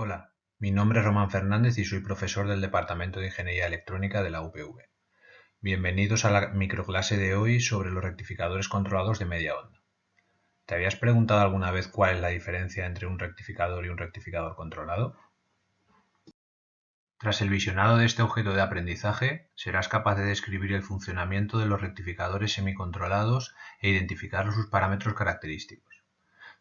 Hola, mi nombre es Román Fernández y soy profesor del Departamento de Ingeniería Electrónica de la UPV. Bienvenidos a la microclase de hoy sobre los rectificadores controlados de media onda. ¿Te habías preguntado alguna vez cuál es la diferencia entre un rectificador y un rectificador controlado? Tras el visionado de este objeto de aprendizaje, serás capaz de describir el funcionamiento de los rectificadores semicontrolados e identificar sus parámetros característicos.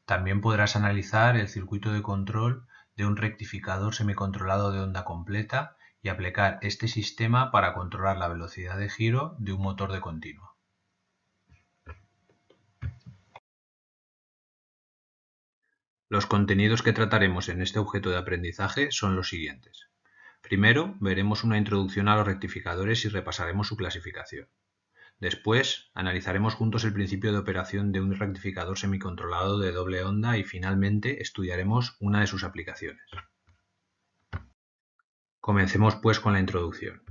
También podrás analizar el circuito de control de un rectificador semicontrolado de onda completa y aplicar este sistema para controlar la velocidad de giro de un motor de continua. Los contenidos que trataremos en este objeto de aprendizaje son los siguientes. Primero, veremos una introducción a los rectificadores y repasaremos su clasificación. Después, analizaremos juntos el principio de operación de un rectificador semicontrolado de doble onda y finalmente estudiaremos una de sus aplicaciones. Comencemos pues con la introducción.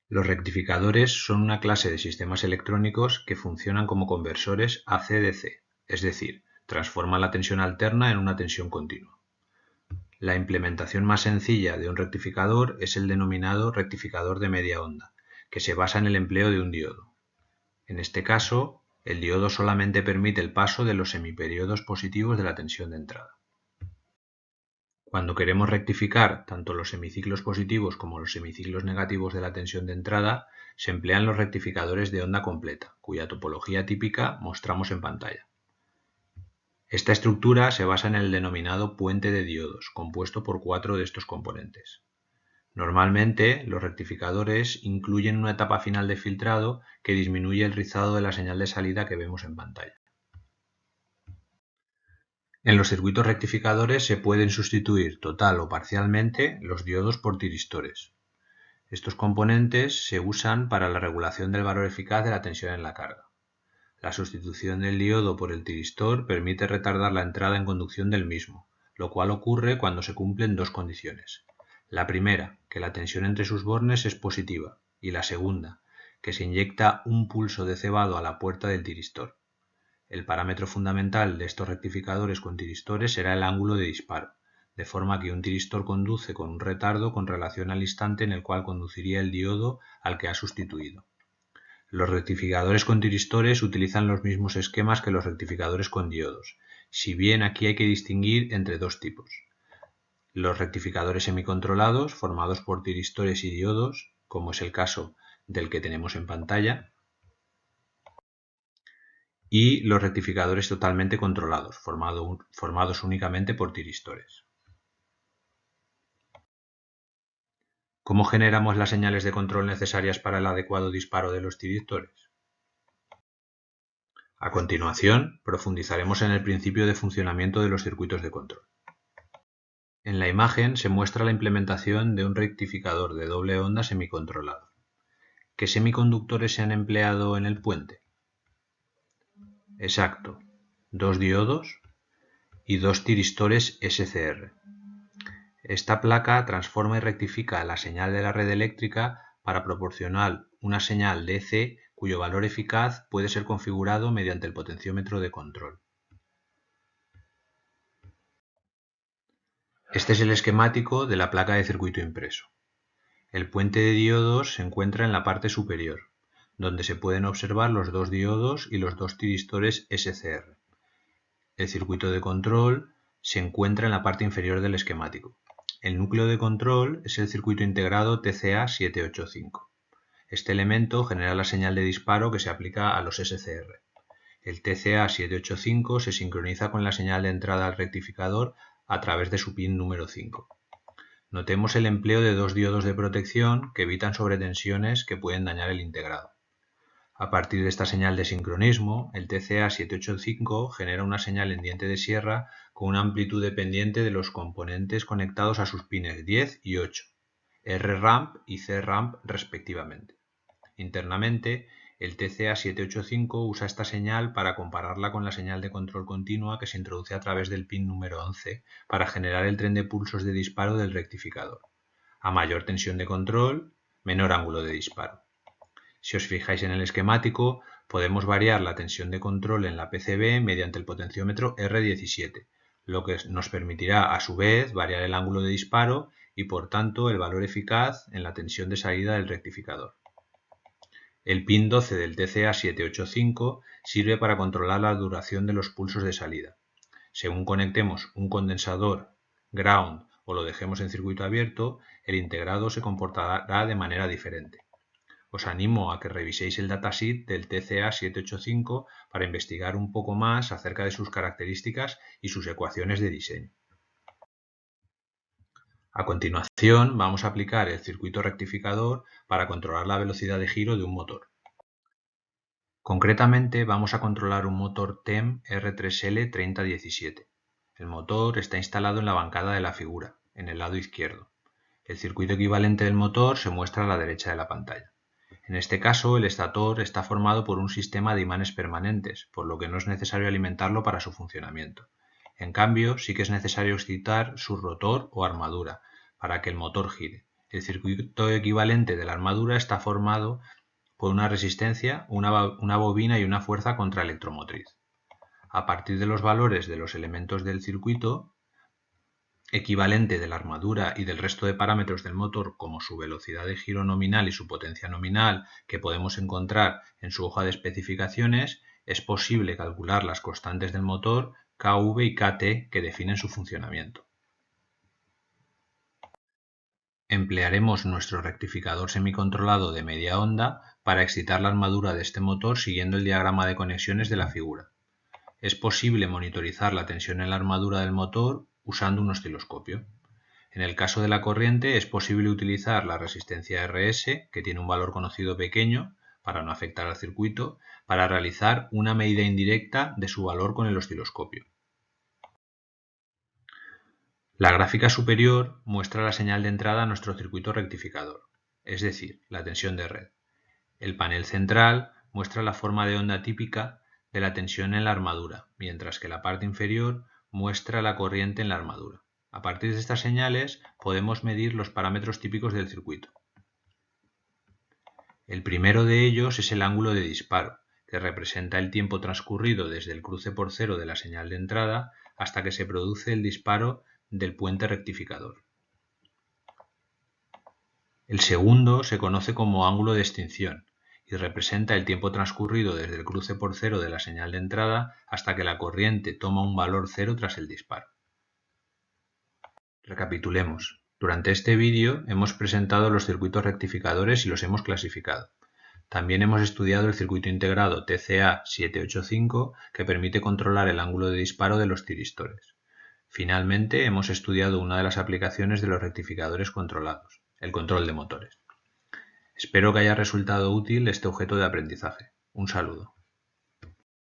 Los rectificadores son una clase de sistemas electrónicos que funcionan como conversores AC-DC, es decir, transforman la tensión alterna en una tensión continua. La implementación más sencilla de un rectificador es el denominado rectificador de media onda, que se basa en el empleo de un diodo. En este caso, el diodo solamente permite el paso de los semiperiodos positivos de la tensión de entrada. Cuando queremos rectificar tanto los semiciclos positivos como los semiciclos negativos de la tensión de entrada, se emplean los rectificadores de onda completa, cuya topología típica mostramos en pantalla. Esta estructura se basa en el denominado puente de diodos, compuesto por 4 de estos componentes. Normalmente, los rectificadores incluyen una etapa final de filtrado que disminuye el rizado de la señal de salida que vemos en pantalla. En los circuitos rectificadores se pueden sustituir total o parcialmente los diodos por tiristores. Estos componentes se usan para la regulación del valor eficaz de la tensión en la carga. La sustitución del diodo por el tiristor permite retardar la entrada en conducción del mismo, lo cual ocurre cuando se cumplen dos condiciones. La primera, que la tensión entre sus bornes es positiva, y la segunda, que se inyecta un pulso de cebado a la puerta del tiristor. El parámetro fundamental de estos rectificadores con tiristores será el ángulo de disparo, de forma que un tiristor conduce con un retardo con relación al instante en el cual conduciría el diodo al que ha sustituido. Los rectificadores con tiristores utilizan los mismos esquemas que los rectificadores con diodos, si bien aquí hay que distinguir entre dos tipos. Los rectificadores semicontrolados, formados por tiristores y diodos, como es el caso del que tenemos en pantalla, y los rectificadores totalmente controlados, formados únicamente por tiristores. ¿Cómo generamos las señales de control necesarias para el adecuado disparo de los tiristores? A continuación, profundizaremos en el principio de funcionamiento de los circuitos de control. En la imagen se muestra la implementación de un rectificador de doble onda semicontrolado. ¿Qué semiconductores se han empleado en el puente? Exacto, dos diodos y dos tiristores SCR. Esta placa transforma y rectifica la señal de la red eléctrica para proporcionar una señal DC cuyo valor eficaz puede ser configurado mediante el potenciómetro de control. Este es el esquemático de la placa de circuito impreso. El puente de diodos se encuentra en la parte superior, donde se pueden observar los dos diodos y los dos tiristores SCR. El circuito de control se encuentra en la parte inferior del esquemático. El núcleo de control es el circuito integrado TCA785. Este elemento genera la señal de disparo que se aplica a los SCR. El TCA785 se sincroniza con la señal de entrada al rectificador a través de su pin número 5. Notemos el empleo de dos diodos de protección que evitan sobretensiones que pueden dañar el integrado. A partir de esta señal de sincronismo, el TCA785 genera una señal en diente de sierra con una amplitud dependiente de los componentes conectados a sus pines 10 y 8, R-ramp y C-ramp respectivamente. Internamente, el TCA785 usa esta señal para compararla con la señal de control continua que se introduce a través del pin número 11 para generar el tren de pulsos de disparo del rectificador. A mayor tensión de control, menor ángulo de disparo. Si os fijáis en el esquemático, podemos variar la tensión de control en la PCB mediante el potenciómetro R17, lo que nos permitirá a su vez variar el ángulo de disparo y por tanto el valor eficaz en la tensión de salida del rectificador. El pin 12 del TCA785 sirve para controlar la duración de los pulsos de salida. Según conectemos un condensador, ground o lo dejemos en circuito abierto, el integrado se comportará de manera diferente. Os animo a que reviséis el datasheet del TCA785 para investigar un poco más acerca de sus características y sus ecuaciones de diseño. A continuación, vamos a aplicar el circuito rectificador para controlar la velocidad de giro de un motor. Concretamente, vamos a controlar un motor TEM R3L3017. El motor está instalado en la bancada de la figura, en el lado izquierdo. El circuito equivalente del motor se muestra a la derecha de la pantalla. En este caso, el estator está formado por un sistema de imanes permanentes, por lo que no es necesario alimentarlo para su funcionamiento. En cambio, sí que es necesario excitar su rotor o armadura para que el motor gire. El circuito equivalente de la armadura está formado por una resistencia, una bobina y una fuerza contraelectromotriz. A partir de los valores de los elementos del circuito equivalente de la armadura y del resto de parámetros del motor, como su velocidad de giro nominal y su potencia nominal, que podemos encontrar en su hoja de especificaciones, es posible calcular las constantes del motor KV y KT que definen su funcionamiento. Emplearemos nuestro rectificador semicontrolado de media onda para excitar la armadura de este motor siguiendo el diagrama de conexiones de la figura. Es posible monitorizar la tensión en la armadura del motor usando un osciloscopio. En el caso de la corriente es posible utilizar la resistencia RS, que tiene un valor conocido pequeño, para no afectar al circuito, para realizar una medida indirecta de su valor con el osciloscopio. La gráfica superior muestra la señal de entrada a nuestro circuito rectificador, es decir, la tensión de red. El panel central muestra la forma de onda típica de la tensión en la armadura, mientras que la parte inferior muestra la corriente en la armadura. A partir de estas señales podemos medir los parámetros típicos del circuito. El primero de ellos es el ángulo de disparo, que representa el tiempo transcurrido desde el cruce por cero de la señal de entrada hasta que se produce el disparo del puente rectificador. El segundo se conoce como ángulo de extinción y representa el tiempo transcurrido desde el cruce por cero de la señal de entrada hasta que la corriente toma un valor cero tras el disparo. Recapitulemos. Durante este vídeo hemos presentado los circuitos rectificadores y los hemos clasificado. También hemos estudiado el circuito integrado TCA785 que permite controlar el ángulo de disparo de los tiristores. Finalmente hemos estudiado una de las aplicaciones de los rectificadores controlados, el control de motores. Espero que haya resultado útil este objeto de aprendizaje. Un saludo.